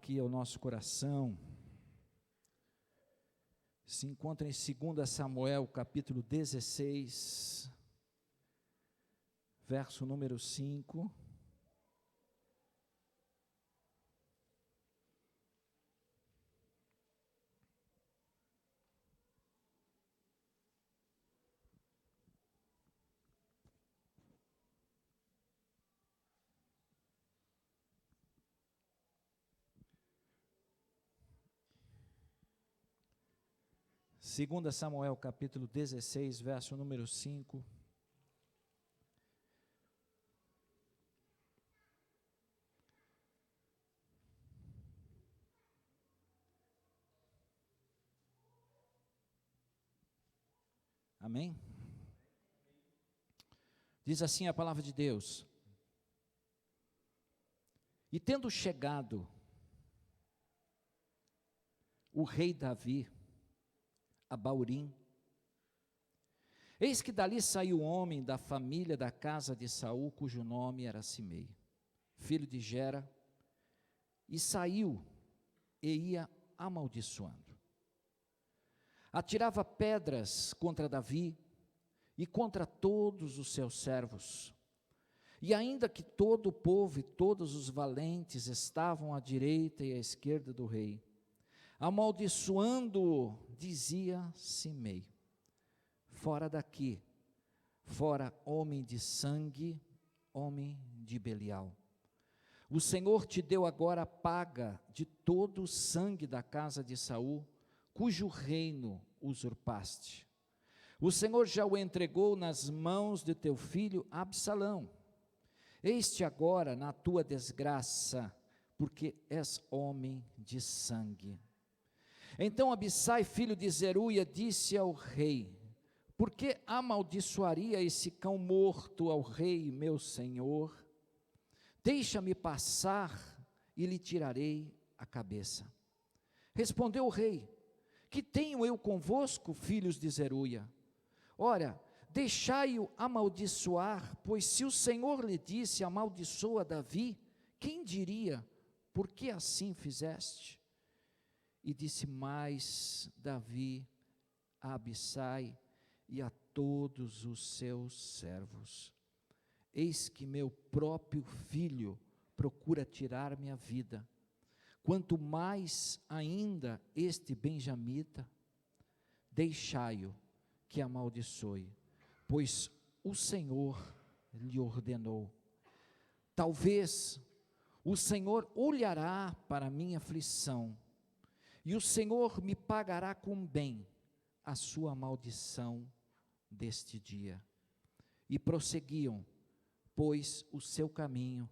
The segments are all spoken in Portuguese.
aqui ao nosso coração se encontra em 2 Samuel, capítulo 16, verso número 5. Segunda Samuel, capítulo 16, verso número 5. Amém? Diz assim a palavra de Deus: e tendo chegado o rei Davi a Baurim, eis que dali saiu um homem da família da casa de Saul, cujo nome era Simei, filho de Gera, e saiu e ia amaldiçoando. Atirava pedras contra Davi e contra todos os seus servos. E ainda que todo o povo e todos os valentes estavam à direita e à esquerda do rei, amaldiçoando-o, dizia Simei: fora daqui, fora homem de sangue, homem de Belial. O Senhor te deu agora a paga de todo o sangue da casa de Saul, cujo reino usurpaste. O Senhor já o entregou nas mãos de teu filho Absalão. Eis-te agora na tua desgraça, porque és homem de sangue. Então Abissai, filho de Zeruia, disse ao rei: por que amaldiçoaria esse cão morto ao rei, meu senhor? Deixa-me passar e lhe tirarei a cabeça. Respondeu o rei: que tenho eu convosco, filhos de Zeruia? Ora, deixai-o amaldiçoar, pois se o Senhor lhe disse: amaldiçoa Davi, quem diria: por que assim fizeste? E disse mais Davi a Abissai e a todos os seus servos: eis que meu próprio filho procura tirar minha vida, quanto mais ainda este benjamita. Deixai-o que amaldiçoe, pois o Senhor lhe ordenou. Talvez o Senhor olhará para a minha aflição, e o Senhor me pagará com bem a sua maldição deste dia. E prosseguiam, pois, o seu caminho,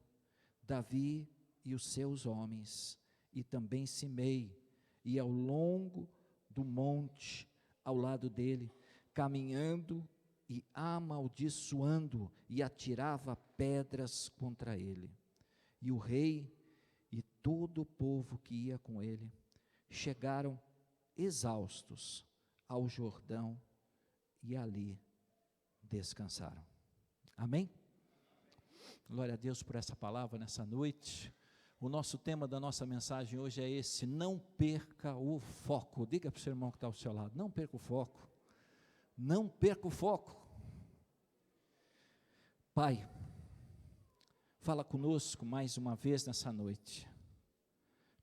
Davi e os seus homens, e também Simei, e ao longo do monte, ao lado dele, caminhando e amaldiçoando, e atirava pedras contra ele. E o rei e todo o povo que ia com ele chegaram exaustos ao Jordão e ali descansaram. Amém? Glória a Deus por essa palavra nessa noite. O nosso tema da nossa mensagem hoje é esse: não perca o foco. Diga para o seu irmão que está ao seu lado: não perca o foco. Não perca o foco. Pai, fala conosco mais uma vez nessa noite,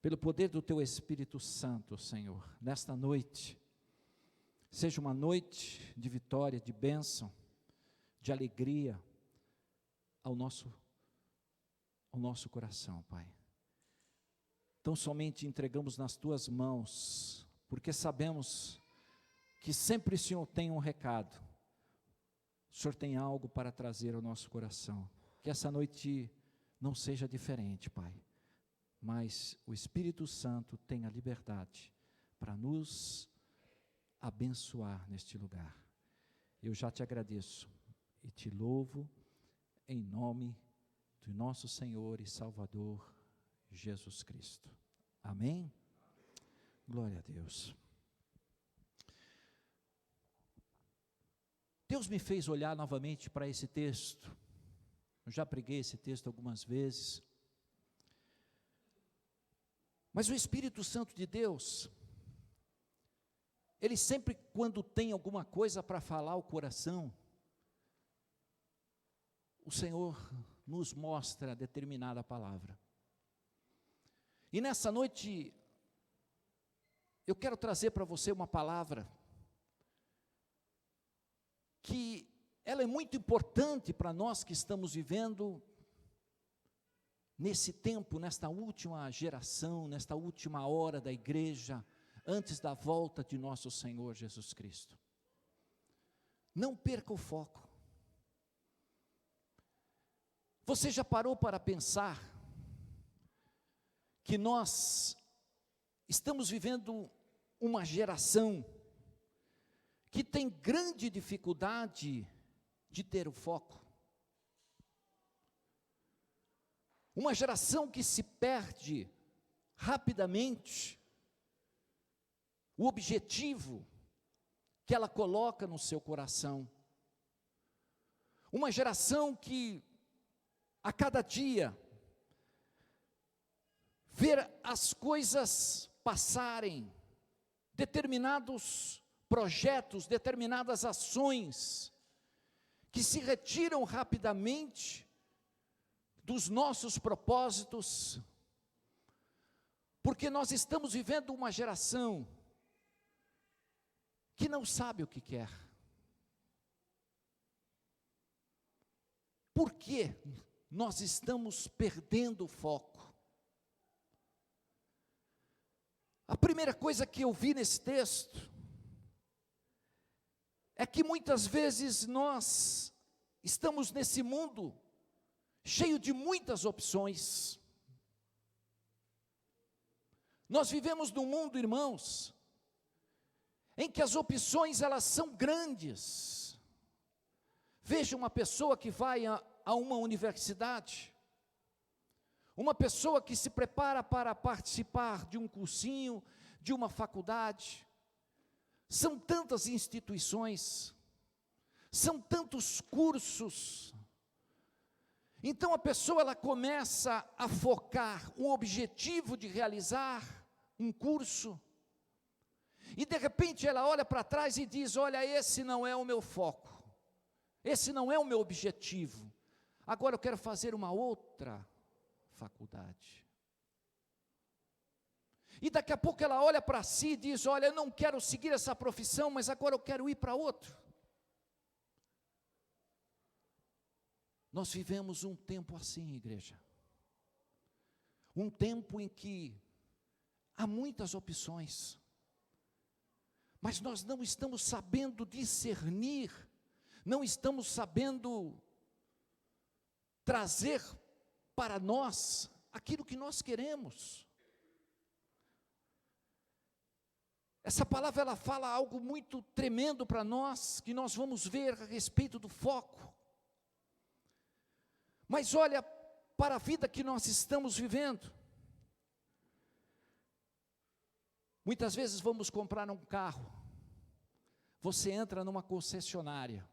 pelo poder do Teu Espírito Santo, Senhor. Nesta noite, seja uma noite de vitória, de bênção, de alegria ao nosso coração, Pai. Então somente entregamos nas Tuas mãos, porque sabemos que sempre o Senhor tem um recado, o Senhor tem algo para trazer ao nosso coração. Que essa noite não seja diferente, Pai, mas o Espírito Santo tenha liberdade para nos abençoar neste lugar. Eu já te agradeço e te louvo em nome do nosso Senhor e Salvador Jesus Cristo. Amém? Glória a Deus. Deus me fez olhar novamente para esse texto. Eu já preguei esse texto algumas vezes. Mas o Espírito Santo de Deus, ele sempre, quando tem alguma coisa para falar ao coração, o Senhor nos mostra determinada palavra. E nessa noite, eu quero trazer para você uma palavra que ela é muito importante para nós que estamos vivendo nesse tempo, nesta última geração, nesta última hora da igreja, antes da volta de nosso Senhor Jesus Cristo. Não perca o foco. Você já parou para pensar que nós estamos vivendo uma geração que tem grande dificuldade de ter o foco? Uma geração que se perde rapidamente o objetivo que ela coloca no seu coração. Uma geração que a cada dia ver as coisas passarem, determinados projetos, determinadas ações, que se retiram rapidamente dos nossos propósitos, porque nós estamos vivendo uma geração que não sabe o que quer. Por que nós estamos perdendo o foco? A primeira coisa que eu vi nesse texto é que muitas vezes nós estamos nesse mundo cheio de muitas opções. Nós vivemos num mundo, irmãos, em que as opções elas são grandes. Veja uma pessoa que vai a uma universidade, uma pessoa que se prepara para participar de um cursinho, de uma faculdade. São tantas instituições, são tantos cursos. Então a pessoa ela começa a focar um objetivo de realizar um curso, e de repente ela olha para trás e diz: olha, esse não é o meu foco, esse não é o meu objetivo, agora eu quero fazer uma outra faculdade. E daqui a pouco ela olha para si e diz: olha, eu não quero seguir essa profissão, mas agora eu quero ir para outro. Nós vivemos um tempo assim, igreja. Um tempo em que há muitas opções, mas nós não estamos sabendo discernir, não estamos sabendo trazer para nós aquilo que nós queremos. Essa palavra ela fala algo muito tremendo para nós, que nós vamos ver a respeito do foco. Mas olha para a vida que nós estamos vivendo. Muitas vezes vamos comprar um carro, você entra numa concessionária,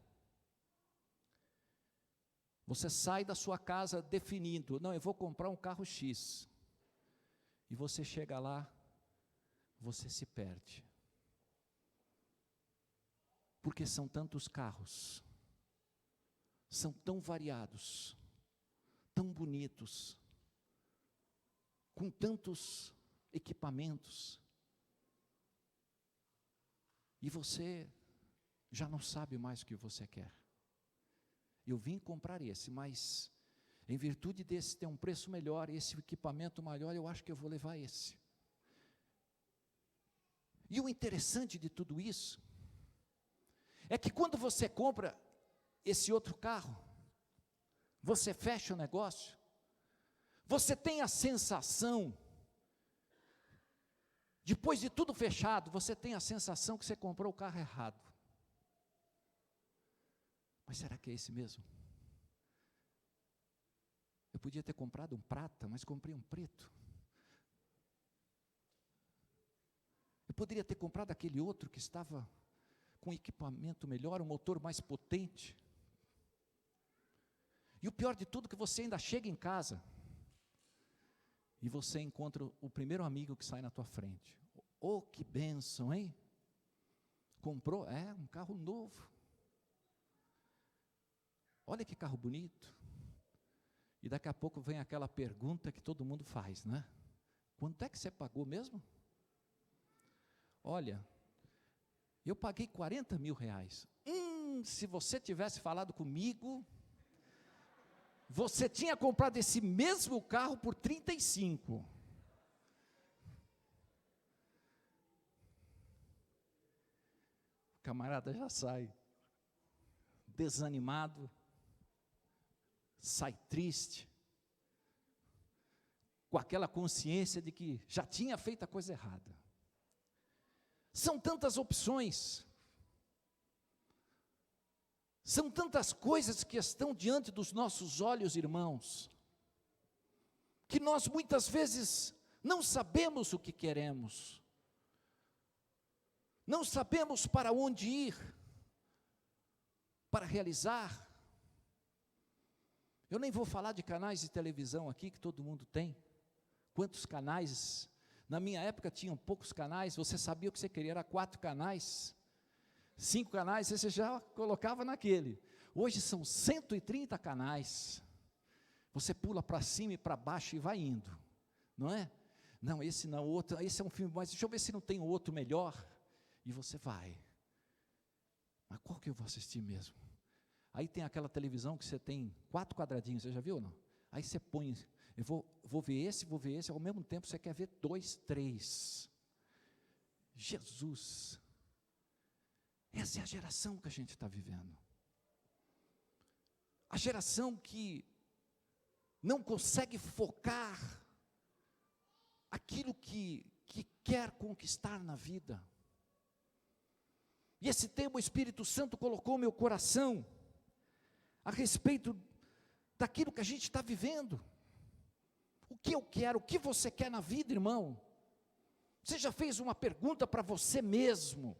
você sai da sua casa definindo: não, eu vou comprar um carro X, e você chega lá, você se perde, porque são tantos carros, são tão variados, tão bonitos, com tantos equipamentos, e você já não sabe mais o que você quer. Eu vim comprar esse, mas em virtude desse ter um preço melhor, esse equipamento maior, eu acho que eu vou levar esse. E o interessante de tudo isso é que quando você compra esse outro carro, você fecha o negócio, você tem a sensação, depois de tudo fechado, você tem a sensação que você comprou o carro errado. Mas será que é esse mesmo? Eu podia ter comprado um prata, mas comprei um preto. Eu poderia ter comprado aquele outro que estava com equipamento melhor, um motor mais potente. E o pior de tudo é que você ainda chega em casa e você encontra o primeiro amigo que sai na tua frente. Oh, que bênção, hein? Comprou, um carro novo. Olha que carro bonito. E daqui a pouco vem aquela pergunta que todo mundo faz, né? Quanto é que você pagou mesmo? Olha, eu paguei 40 mil reais. Se você tivesse falado comigo, você tinha comprado esse mesmo carro por 35. O camarada já sai desanimado, sai triste, com aquela consciência de que já tinha feito a coisa errada. São tantas opções, são tantas coisas que estão diante dos nossos olhos, irmãos, que nós muitas vezes não sabemos o que queremos, não sabemos para onde ir, para realizar. Eu nem vou falar de canais de televisão aqui, que todo mundo tem. Quantos canais? Na minha época tinham poucos canais, você sabia o que você queria, era 4 canais, 5 canais, você já colocava naquele. Hoje são 130 canais, você pula para cima e para baixo e vai indo, não é? Não, esse não, outro, esse é um filme, mas deixa eu ver se não tem outro melhor, e você vai. Mas qual que eu vou assistir mesmo? Aí tem aquela televisão que você tem 4 quadradinhos, você já viu ou não? Aí você põe, eu vou ver esse, ao mesmo tempo você quer ver 2, 3. Jesus, essa é a geração que a gente está vivendo. A geração que não consegue focar aquilo que quer conquistar na vida. E esse tema o Espírito Santo colocou no meu coração, a respeito daquilo que a gente está vivendo. O que eu quero, o que você quer na vida, irmão? Você já fez uma pergunta para você mesmo?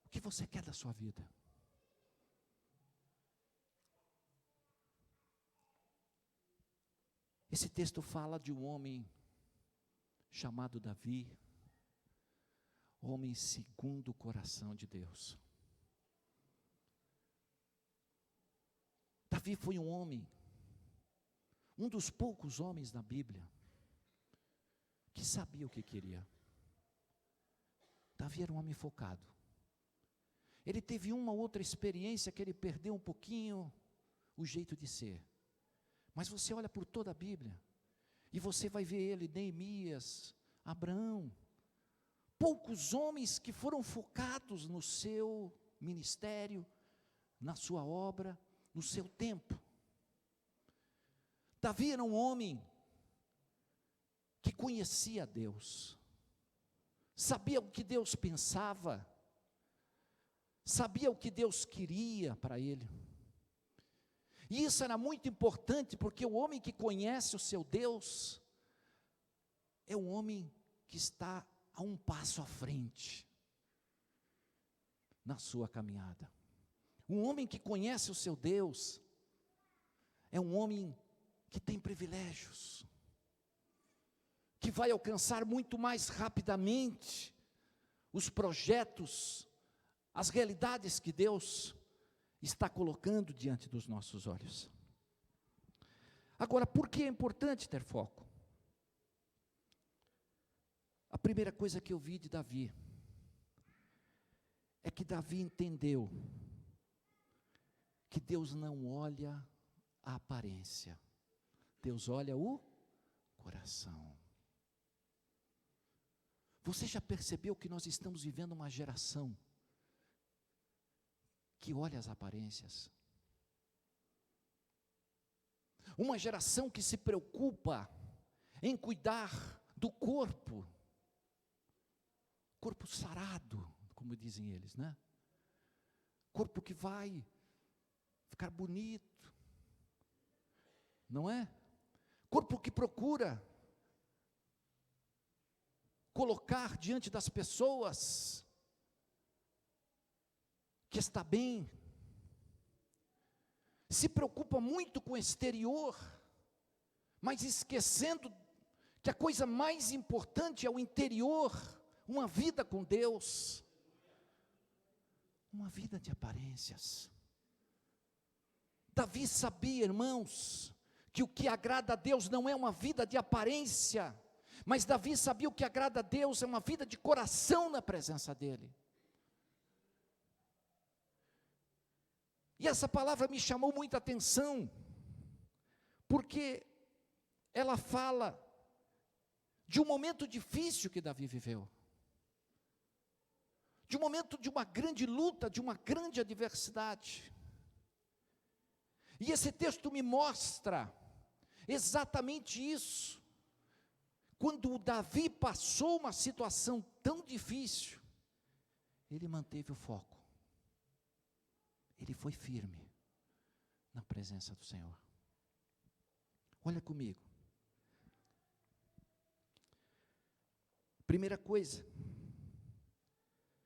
O que você quer da sua vida? Esse texto fala de um homem chamado Davi, homem segundo o coração de Deus. Davi foi um homem, um dos poucos homens na Bíblia, que sabia o que queria. Davi era um homem focado. Ele teve uma outra experiência que ele perdeu um pouquinho o jeito de ser. Mas você olha por toda a Bíblia, e você vai ver ele, Neemias, Abraão, poucos homens que foram focados no seu ministério, na sua obra, no seu tempo. Davi era um homem que conhecia Deus, sabia o que Deus pensava, sabia o que Deus queria para ele. E isso era muito importante, porque o homem que conhece o seu Deus é um homem que está a um passo à frente na sua caminhada. Um homem que conhece o seu Deus é um homem que tem privilégios, que vai alcançar muito mais rapidamente os projetos, as realidades que Deus está colocando diante dos nossos olhos. Agora, por que é importante ter foco? A primeira coisa que eu vi de Davi é que Davi entendeu que Deus não olha a aparência, Deus olha o coração. Você já percebeu que nós estamos vivendo uma geração que olha as aparências? Uma geração que se preocupa em cuidar do corpo sarado, como dizem eles, né? Corpo que vai ficar bonito, não é? Corpo que procura colocar diante das pessoas que está bem, se preocupa muito com o exterior, mas esquecendo que a coisa mais importante é o interior, uma vida com Deus, uma vida de aparências. Davi sabia, irmãos, que o que agrada a Deus não é uma vida de aparência, mas Davi sabia o que agrada a Deus é uma vida de coração na presença dEle. E essa palavra me chamou muita atenção, porque ela fala de um momento difícil que Davi viveu, de um momento de uma grande luta, de uma grande adversidade. E esse texto me mostra exatamente isso. Quando o Davi passou uma situação tão difícil, ele manteve o foco. Ele foi firme na presença do Senhor. Olha comigo. Primeira coisa,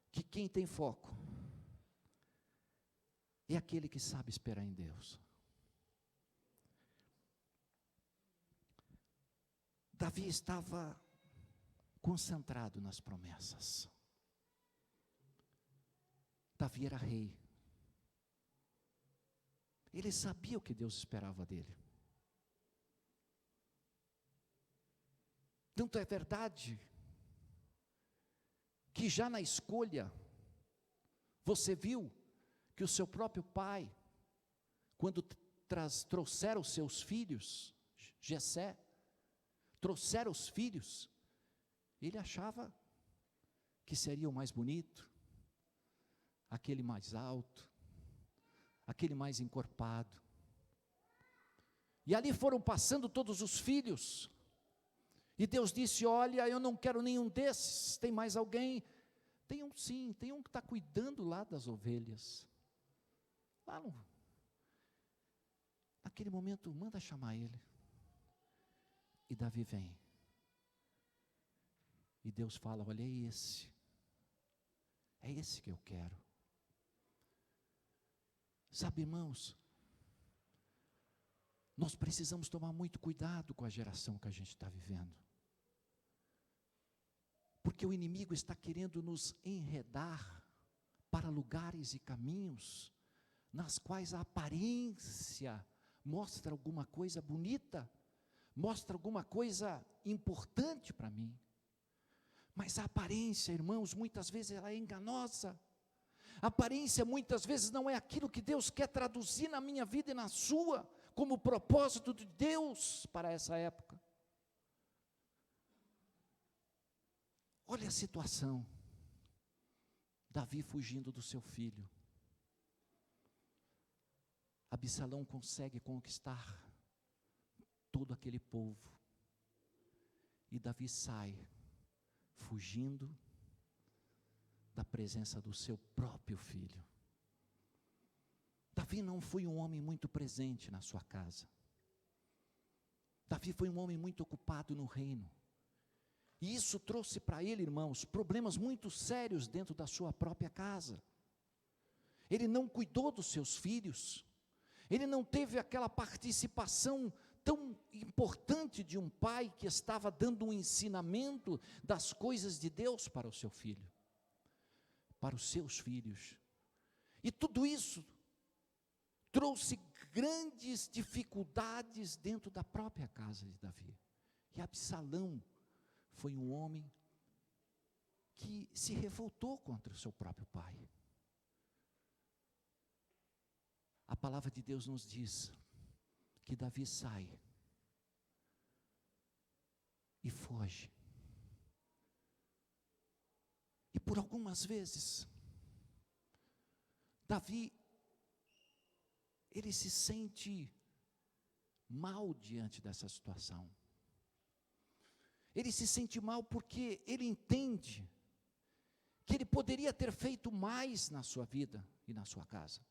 que quem tem foco é aquele que sabe esperar em Deus. Davi estava concentrado nas promessas. Davi era rei. Ele sabia o que Deus esperava dele. Tanto é verdade que já na escolha, você viu que o seu próprio pai, quando trouxeram os seus filhos, Jessé, trouxeram os filhos, ele achava que seria o mais bonito, aquele mais alto, aquele mais encorpado. E ali foram passando todos os filhos, e Deus disse: olha, eu não quero nenhum desses. Tem mais alguém? Tem um sim, tem um que está cuidando lá das ovelhas. Lá no, naquele momento, manda chamar ele. E Davi vem. E Deus fala: olha, é esse que eu quero. Sabe, irmãos, nós precisamos tomar muito cuidado com a geração que a gente está vivendo. Porque o inimigo está querendo nos enredar para lugares e caminhos nas quais a aparência mostra alguma coisa bonita, mostra alguma coisa importante para mim. Mas a aparência, irmãos, muitas vezes ela é enganosa. A aparência muitas vezes não é aquilo que Deus quer traduzir na minha vida e na sua, como propósito de Deus para essa época. Olha a situação, Davi fugindo do seu filho. Absalão consegue conquistar todo aquele povo, e Davi sai, fugindo da presença do seu próprio filho. Davi não foi um homem muito presente na sua casa. Davi foi um homem muito ocupado no reino. E isso trouxe para ele, irmãos, problemas muito sérios dentro da sua própria casa. Ele não cuidou dos seus filhos. Ele não teve aquela participação tão importante de um pai que estava dando um ensinamento das coisas de Deus para o seu filho, para os seus filhos. E tudo isso trouxe grandes dificuldades dentro da própria casa de Davi. E Absalão foi um homem que se revoltou contra o seu próprio pai. A palavra de Deus nos diz que Davi sai e foge. E por algumas vezes, Davi, ele se sente mal diante dessa situação. Ele se sente mal porque ele entende que ele poderia ter feito mais na sua vida e na sua casa.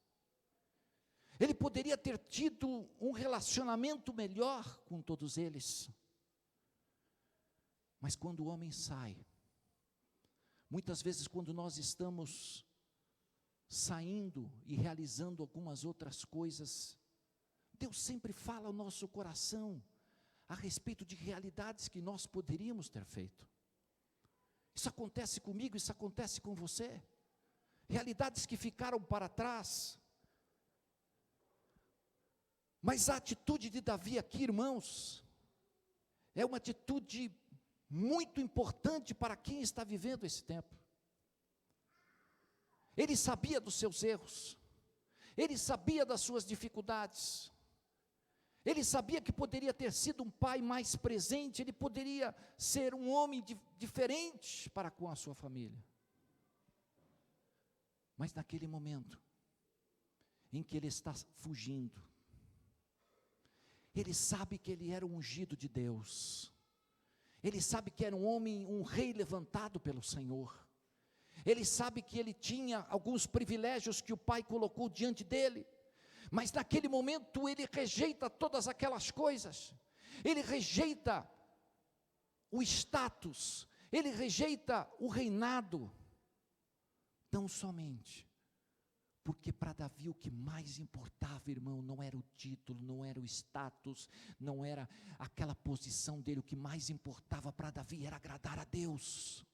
Ele poderia ter tido um relacionamento melhor com todos eles. Mas quando o homem sai, muitas vezes quando nós estamos saindo e realizando algumas outras coisas, Deus sempre fala ao nosso coração: a respeito de realidades que nós poderíamos ter feito. Isso acontece comigo, isso acontece com você. Realidades que ficaram para trás. Mas a atitude de Davi aqui, irmãos, é uma atitude muito importante para quem está vivendo esse tempo. Ele sabia dos seus erros, ele sabia das suas dificuldades, ele sabia que poderia ter sido um pai mais presente, ele poderia ser um homem diferente para com a sua família. Mas naquele momento, em que ele está fugindo, ele sabe que ele era um ungido de Deus, ele sabe que era um homem, um rei levantado pelo Senhor, ele sabe que ele tinha alguns privilégios que o pai colocou diante dele, mas naquele momento ele rejeita todas aquelas coisas, ele rejeita o status, ele rejeita o reinado, tão somente, porque para Davi o que mais importava, irmão, não era o título, não era o status, não era aquela posição dele, o que mais importava para Davi era agradar a Deus.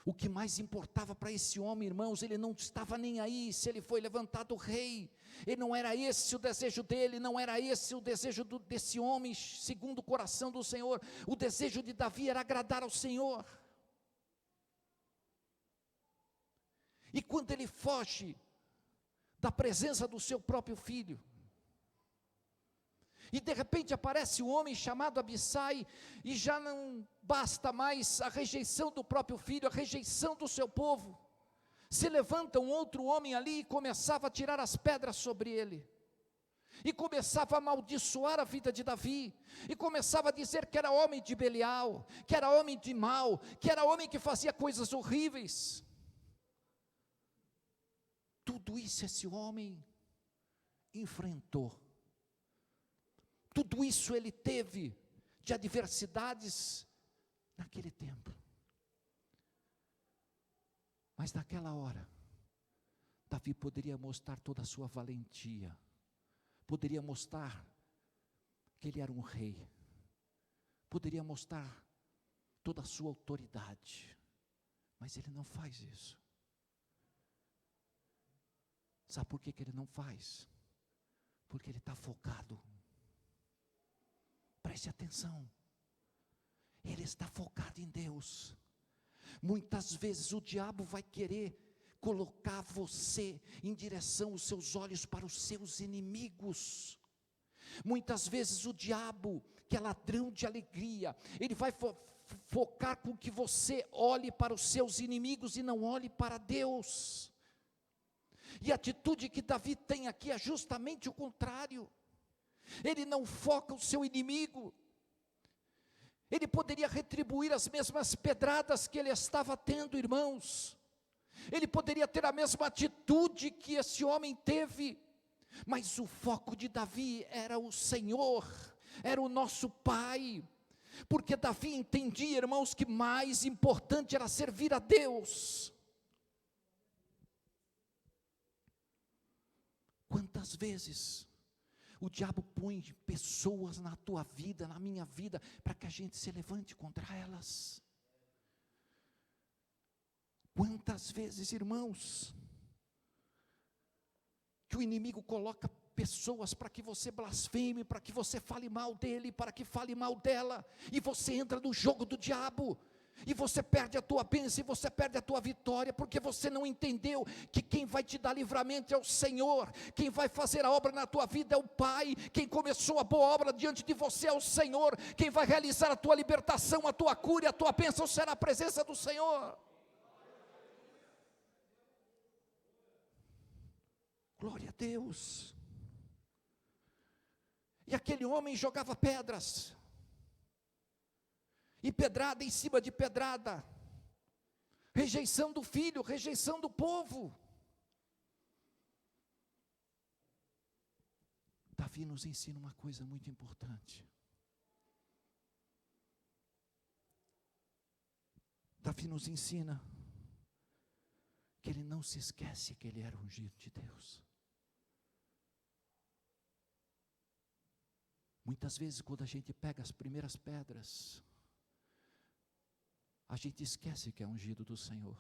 O que mais importava para esse homem, irmãos, ele não estava nem aí se ele foi levantado rei, ele não era esse o desejo dele, não era esse o desejo desse homem, segundo o coração do Senhor. O desejo de Davi era agradar ao Senhor. E quando ele foge da presença do seu próprio filho, e de repente aparece um homem chamado Abissai, e já não basta mais a rejeição do próprio filho, a rejeição do seu povo, se levanta um outro homem ali e começava a tirar as pedras sobre ele, e começava a amaldiçoar a vida de Davi, e começava a dizer que era homem de Belial, que era homem de mal, que era homem que fazia coisas horríveis. Tudo isso esse homem enfrentou, tudo isso ele teve de adversidades naquele tempo, mas naquela hora, Davi poderia mostrar toda a sua valentia, poderia mostrar que ele era um rei, poderia mostrar toda a sua autoridade, mas ele não faz isso. Sabe por que ele não faz? Porque ele está focado. Preste atenção, ele está focado em Deus. Muitas vezes o diabo vai querer colocar você em direção, os seus olhos para os seus inimigos. Muitas vezes o diabo, que é ladrão de alegria, ele vai focar com que você olhe para os seus inimigos e não olhe para Deus. E a atitude que Davi tem aqui é justamente o contrário. Ele não foca o seu inimigo, ele poderia retribuir as mesmas pedradas que ele estava tendo, irmãos, ele poderia ter a mesma atitude que esse homem teve, mas o foco de Davi era o Senhor, era o nosso Pai, porque Davi entendia, irmãos, que mais importante era servir a Deus. Quantas vezes o diabo põe pessoas na tua vida, na minha vida, para que a gente se levante contra elas. Quantas vezes, irmãos, que o inimigo coloca pessoas para que você blasfeme, para que você fale mal dele, para que fale mal dela, e você entra no jogo do diabo, e você perde a tua bênção, e você perde a tua vitória, porque você não entendeu que quem vai te dar livramento é o Senhor, quem vai fazer a obra na tua vida é o Pai, quem começou a boa obra diante de você é o Senhor, quem vai realizar a tua libertação, a tua cura e a tua bênção será a presença do Senhor. Glória a Deus. E aquele homem jogava pedras, e pedrada em cima de pedrada, rejeição do filho, rejeição do povo. Davi nos ensina uma coisa muito importante. Davi nos ensina que ele não se esquece que ele era ungido de Deus. Muitas vezes, quando a gente pega as primeiras pedras, a gente esquece que é ungido do Senhor.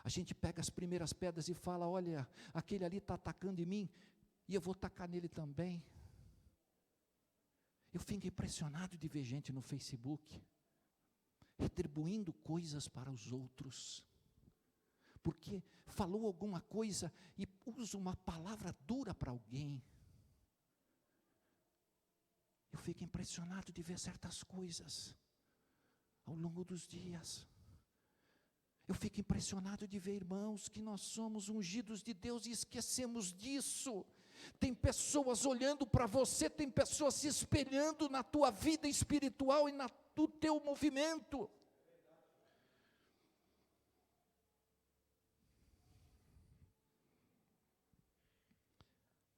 A gente pega as primeiras pedras e fala: olha, aquele ali está atacando em mim, e eu vou atacar nele também. Eu fico impressionado de ver gente no Facebook retribuindo coisas para os outros, porque falou alguma coisa e usa uma palavra dura para alguém. Eu fico impressionado de ver certas coisas ao longo dos dias. Eu fico impressionado de ver, irmãos, que nós somos ungidos de Deus e esquecemos disso. Tem pessoas olhando para você, tem pessoas se espelhando na tua vida espiritual e no teu movimento.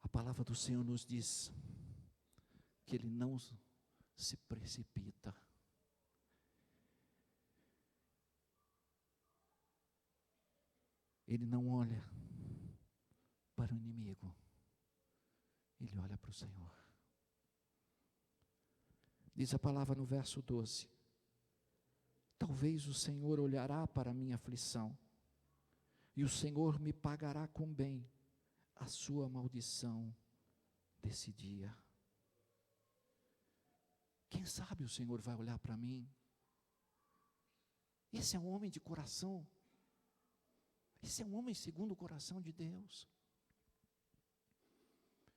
A palavra do Senhor nos diz que Ele não se precipita. Ele não olha para o inimigo, ele olha para o Senhor. Diz a palavra no verso 12: talvez o Senhor olhará para a minha aflição, e o Senhor me pagará com bem a sua maldição desse dia. Quem sabe o Senhor vai olhar para mim? Esse é um homem de coração. Esse é um homem segundo o coração de Deus.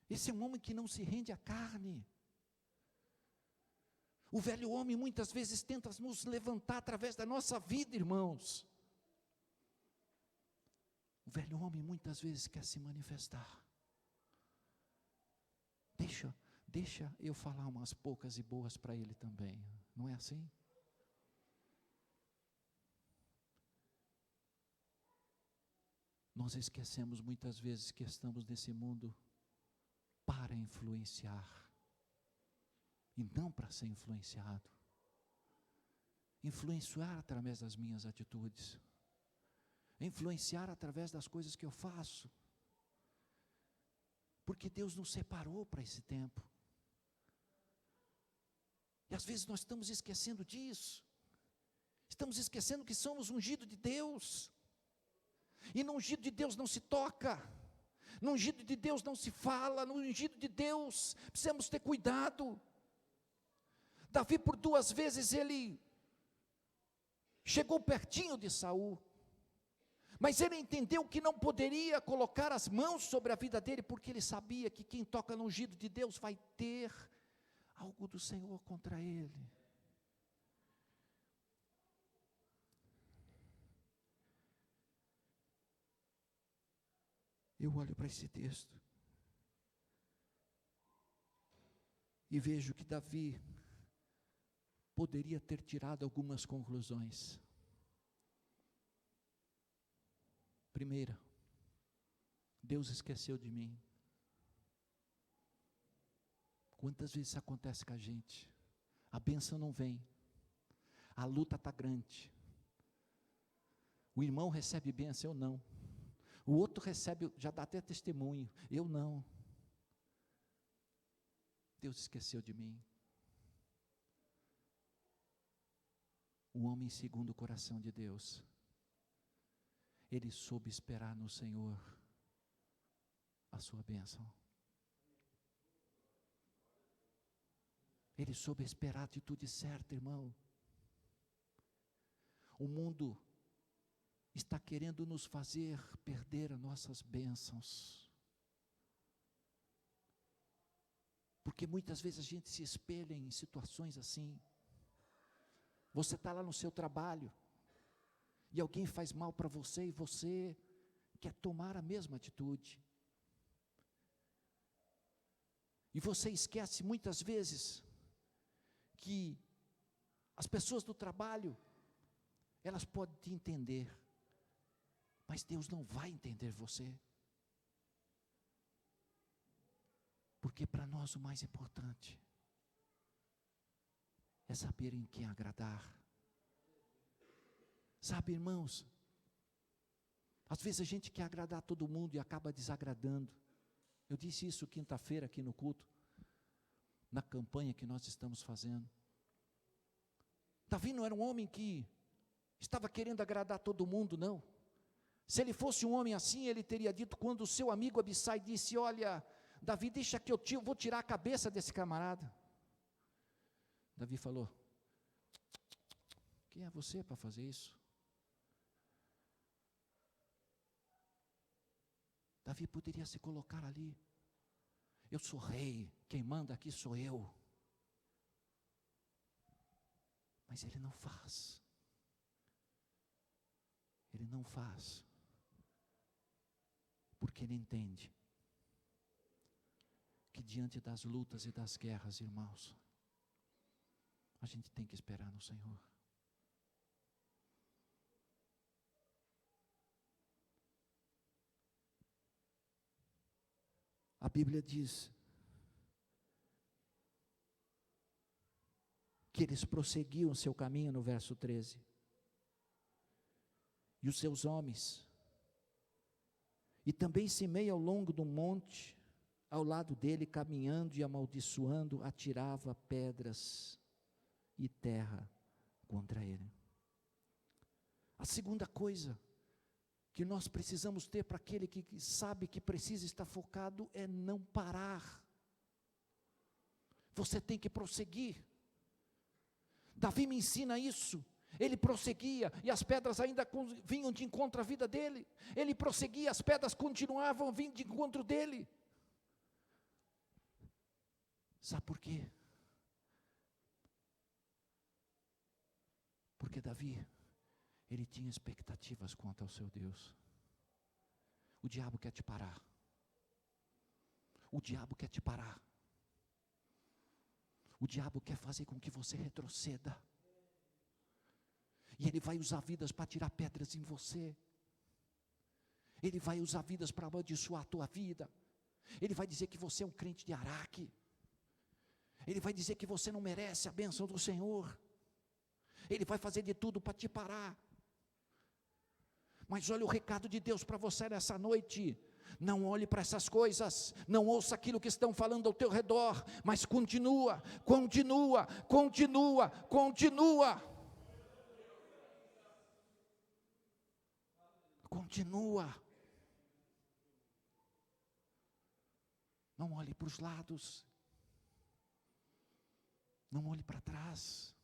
Esse é um homem que não se rende à carne. O velho homem muitas vezes tenta nos levantar através da nossa vida, irmãos. O velho homem muitas vezes quer se manifestar. Deixa eu falar umas poucas e boas para ele também. Não é assim? Nós esquecemos muitas vezes que estamos nesse mundo para influenciar, e não para ser influenciado. Influenciar através das minhas atitudes, influenciar através das coisas que eu faço, porque Deus nos separou para esse tempo, e às vezes nós estamos esquecendo disso, estamos esquecendo que somos ungidos de Deus, e no ungido de Deus não se toca, no ungido de Deus não se fala, no ungido de Deus precisamos ter cuidado. Davi por 2 vezes ele chegou pertinho de Saul, mas ele entendeu que não poderia colocar as mãos sobre a vida dele, porque ele sabia que quem toca no ungido de Deus vai ter algo do Senhor contra ele. Eu olho para esse texto e vejo que Davi poderia ter tirado algumas conclusões. Primeira, Deus esqueceu de mim. Quantas vezes isso acontece com a gente? A bênção não vem, a luta está grande, o irmão recebe bênção, eu não. O outro recebe, já dá até testemunho, eu não. Deus esqueceu de mim. O homem segundo o coração de Deus, ele soube esperar no Senhor a sua bênção. Ele soube esperar a atitude certa, irmão. O mundo está querendo nos fazer perder as nossas bênçãos, porque muitas vezes a gente se espelha em situações assim. Você está lá no seu trabalho, e alguém faz mal para você, e você quer tomar a mesma atitude, e você esquece muitas vezes que as pessoas do trabalho, elas podem te entender, mas Deus não vai entender você, porque para nós o mais importante é saber em quem agradar. Sabe, irmãos, às vezes a gente quer agradar todo mundo e acaba desagradando. Eu disse isso quinta-feira aqui no culto. na campanha que nós estamos fazendo. Davi não era um homem que estava querendo agradar todo mundo, não. Se ele fosse um homem assim, ele teria dito, quando o seu amigo Abissai disse, olha, Davi, deixa que eu vou tirar a cabeça desse camarada. Davi falou, quem é você para fazer isso? Davi poderia se colocar ali, eu sou rei, quem manda aqui sou eu. Mas ele não faz. Ele não faz. Porque ele entende que diante das lutas e das guerras, irmãos, a gente tem que esperar no Senhor. A Bíblia diz que eles prosseguiam seu caminho no verso 13. E os seus homens, e também Simei ao longo do monte, ao lado dele, caminhando e amaldiçoando, atirava pedras e terra contra ele. A segunda coisa que nós precisamos ter para aquele que sabe que precisa estar focado é não parar. Você tem que prosseguir. Davi me ensina isso. Ele prosseguia e as pedras ainda vinham de encontro à vida dele. Ele prosseguia, as pedras continuavam vindo de encontro dele. Sabe por quê? Porque Davi, ele tinha expectativas quanto ao seu Deus. O diabo quer te parar. O diabo quer te parar. O diabo quer fazer com que você retroceda. E ele vai usar vidas para tirar pedras em você. Ele vai usar vidas para amaldiçoar a tua vida. Ele vai dizer que você é um crente de Araque. Ele vai dizer que você não merece a bênção do Senhor. Ele vai fazer de tudo para te parar. Mas olha o recado de Deus para você nessa noite. Não olhe para essas coisas, não ouça aquilo que estão falando ao teu redor, mas continua, continua, continua, continua. Continua. Não olhe para os lados. Não olhe para trás.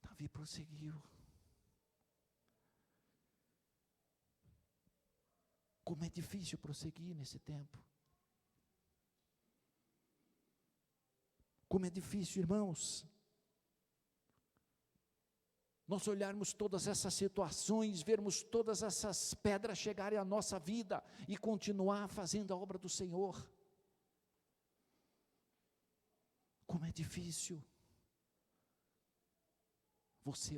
Davi prosseguiu. Como é difícil prosseguir nesse tempo. Como é difícil, irmãos, nós olharmos todas essas situações, vermos todas essas pedras chegarem à nossa vida e continuar fazendo a obra do Senhor. Como é difícil você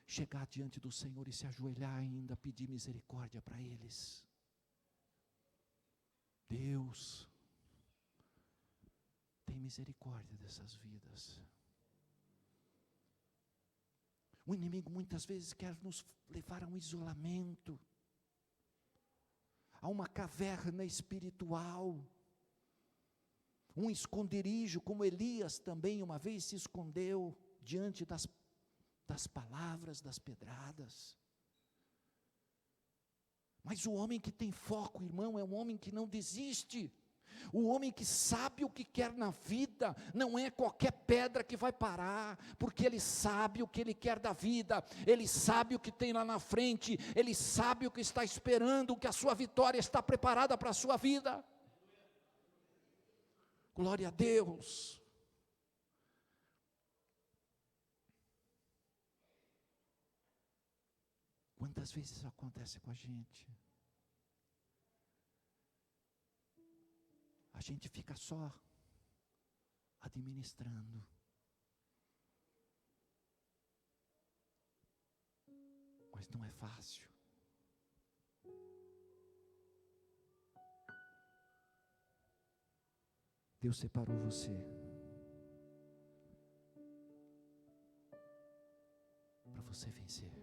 chegar diante do Senhor e se ajoelhar ainda, pedir misericórdia para eles. Deus, tem misericórdia dessas vidas. O inimigo muitas vezes quer nos levar a um isolamento, a uma caverna espiritual, um esconderijo, como Elias também uma vez se escondeu diante das palavras, das pedradas. Mas o homem que tem foco, irmão, é um homem que não desiste. O homem que sabe o que quer na vida, não é qualquer pedra que vai parar, porque ele sabe o que ele quer da vida, ele sabe o que tem lá na frente, ele sabe o que está esperando, que a sua vitória está preparada para a sua vida. Glória a Deus. Quantas vezes isso acontece com a gente? A gente fica só administrando. Mas não é fácil. Deus separou você para você vencer.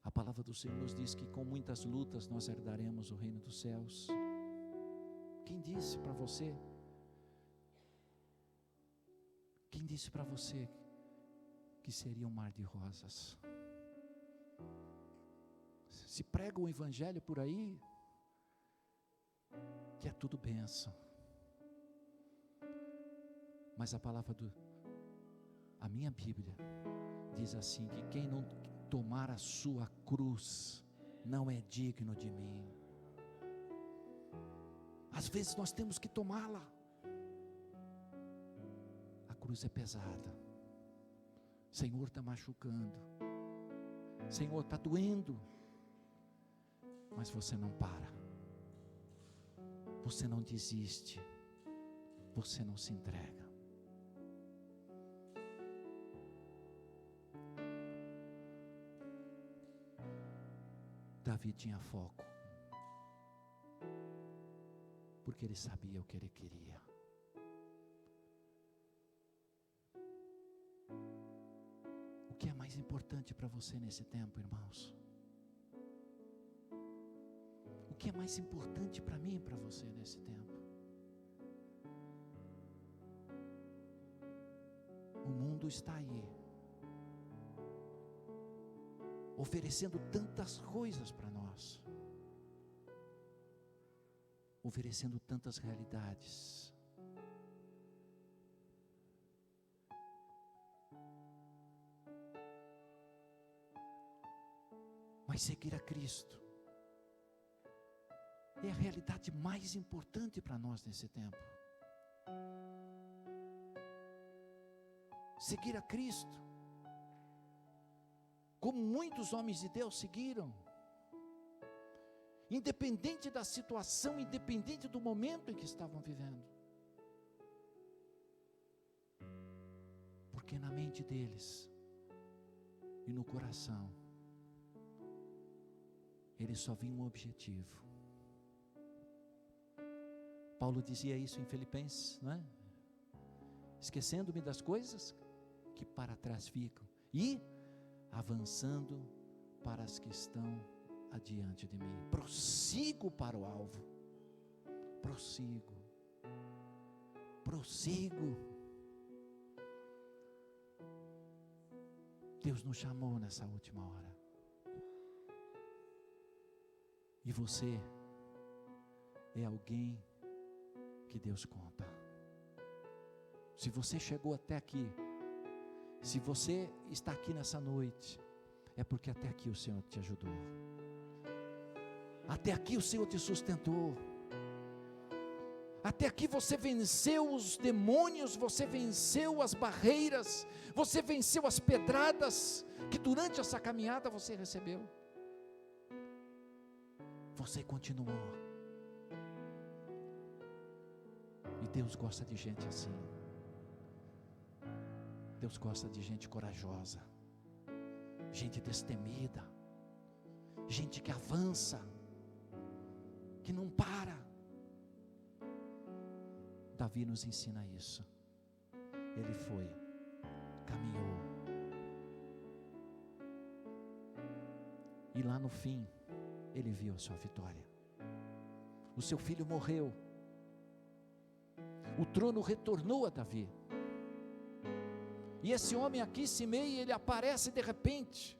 A palavra palavra do Senhor nos diz que com muitas lutas nós herdaremos o reino dos céus. Quem disse para você? Quem disse para você que seria um mar de rosas? Se prega o evangelho por aí, que é tudo bênção. Mas a minha Bíblia diz assim, que quem não tomar a sua cruz, não é digno de mim. Às vezes nós temos que tomá-la. A cruz é pesada. Senhor, está machucando. Senhor, está doendo. Mas você não para. Você não desiste. Você não se entrega. Davi tinha foco, porque ele sabia o que ele queria. O que é mais importante para você nesse tempo, irmãos? O que é mais importante para mim e para você nesse tempo? O mundo está aí, oferecendo tantas coisas para nós, oferecendo tantas realidades. Mas seguir a Cristo é a realidade mais importante para nós nesse tempo. Seguir a Cristo, como muitos homens de Deus seguiram, independente da situação, independente do momento em que estavam vivendo, porque na mente deles e no coração, eles só viam um objetivo. Paulo dizia isso em Filipenses, não é? Esquecendo-me das coisas que para trás ficam e avançando para as que estão adiante de mim. Prossigo para o alvo. Prossigo. Deus nos chamou nessa última hora. E você é alguém que Deus conta. Se você chegou até aqui, se você está aqui nessa noite, é porque até aqui o Senhor te ajudou. Até aqui o Senhor te sustentou. Até aqui você venceu os demônios, você venceu as barreiras, você venceu as pedradas que durante essa caminhada você recebeu. Você continuou. E Deus gosta de gente assim. Deus gosta de gente corajosa, gente destemida, gente que avança, que não para. Davi nos ensina isso. Ele foi, caminhou, e lá no fim, ele viu a sua vitória. O seu filho morreu, o trono retornou a Davi. E esse homem aqui, Simei, ele aparece de repente,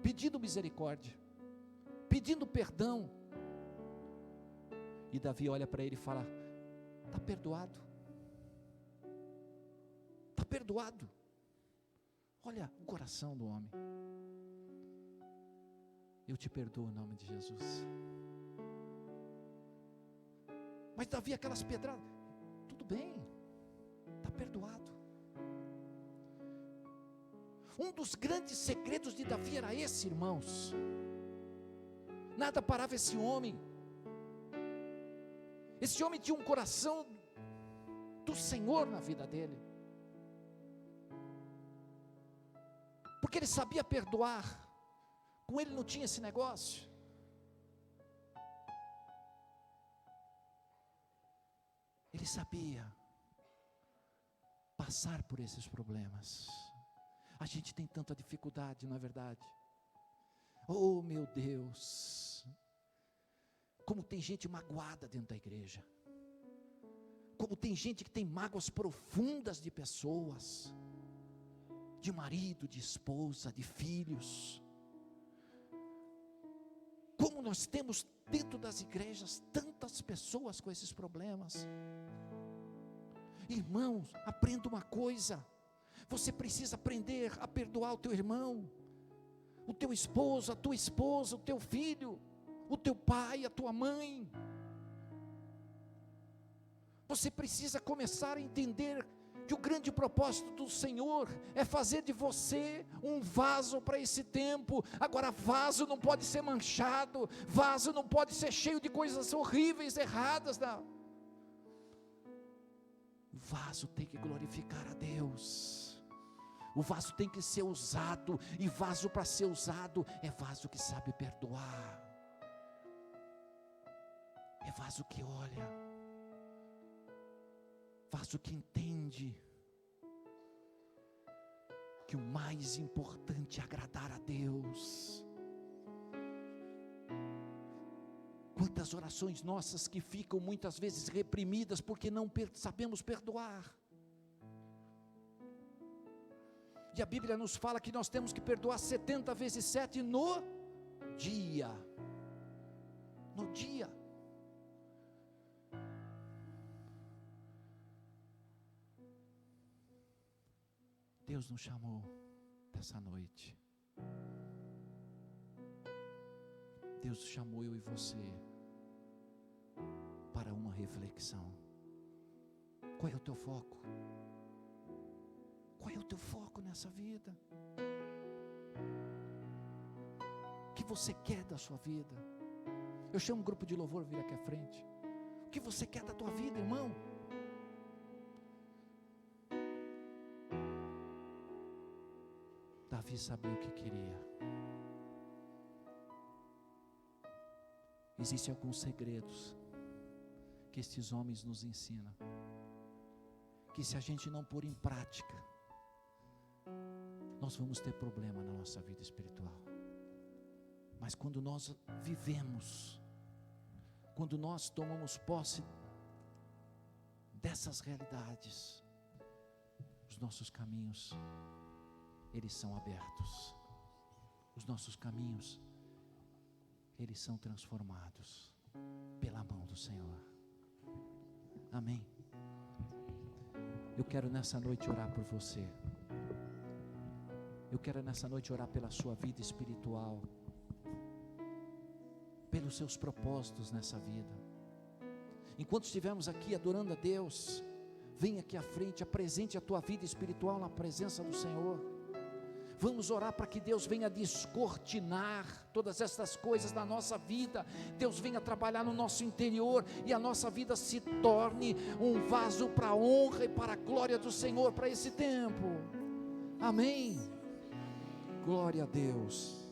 pedindo misericórdia, pedindo perdão. E Davi olha para ele e fala: está perdoado, está perdoado. Olha o coração do homem. Eu te perdoo em nome de Jesus. Mas Davi, aquelas pedradas, tudo bem, está perdoado. Um dos grandes segredos de Davi era esse, irmãos. Nada parava esse homem. Esse homem tinha um coração do Senhor na vida dele, porque ele sabia perdoar. Com ele não tinha esse negócio. Ele sabia passar por esses problemas. A gente tem tanta dificuldade, não é verdade? Oh, meu Deus, como tem gente magoada dentro da igreja, como tem gente que tem mágoas profundas de pessoas, de marido, de esposa, de filhos. Como nós temos dentro das igrejas tantas pessoas com esses problemas. Irmãos, aprenda uma coisa: você precisa aprender a perdoar o teu irmão, o teu esposo, a tua esposa, o teu filho, o teu pai, a tua mãe. Você precisa começar a entender que o grande propósito do Senhor é fazer de você um vaso para esse tempo. Agora, vaso não pode ser manchado, vaso não pode ser cheio de coisas horríveis, erradas. Não. O vaso tem que glorificar a Deus, o vaso tem que ser usado, e vaso para ser usado é vaso que sabe perdoar, é vaso que olha, vaso que entende que o mais importante é agradar a Deus. Quantas orações nossas que ficam muitas vezes reprimidas porque não sabemos perdoar. E a Bíblia nos fala que nós temos que perdoar 70 vezes 7 no dia. No dia. Deus nos chamou dessa noite. Deus chamou eu e você para uma reflexão. Qual é o teu foco? Qual é o teu foco nessa vida? O que você quer da sua vida? Eu chamo um grupo de louvor a vir aqui à frente. O que você quer da tua vida, irmão? Davi sabia o que queria. Existem alguns segredos que estes homens nos ensinam, que se a gente não pôr em prática, nós vamos ter problema na nossa vida espiritual. Mas quando nós vivemos, quando nós tomamos posse dessas realidades, os nossos caminhos, eles são abertos, os nossos caminhos, eles são transformados pela mão do Senhor. Amém. Eu quero nessa noite orar por você. Eu quero nessa noite orar pela sua vida espiritual, pelos seus propósitos nessa vida. Enquanto estivermos aqui adorando a Deus, vem aqui à frente, apresente a tua vida espiritual na presença do Senhor. Vamos orar para que Deus venha descortinar todas essas coisas na nossa vida. Deus venha trabalhar no nosso interior e a nossa vida se torne um vaso para a honra e para a glória do Senhor para esse tempo. Amém. Glória a Deus.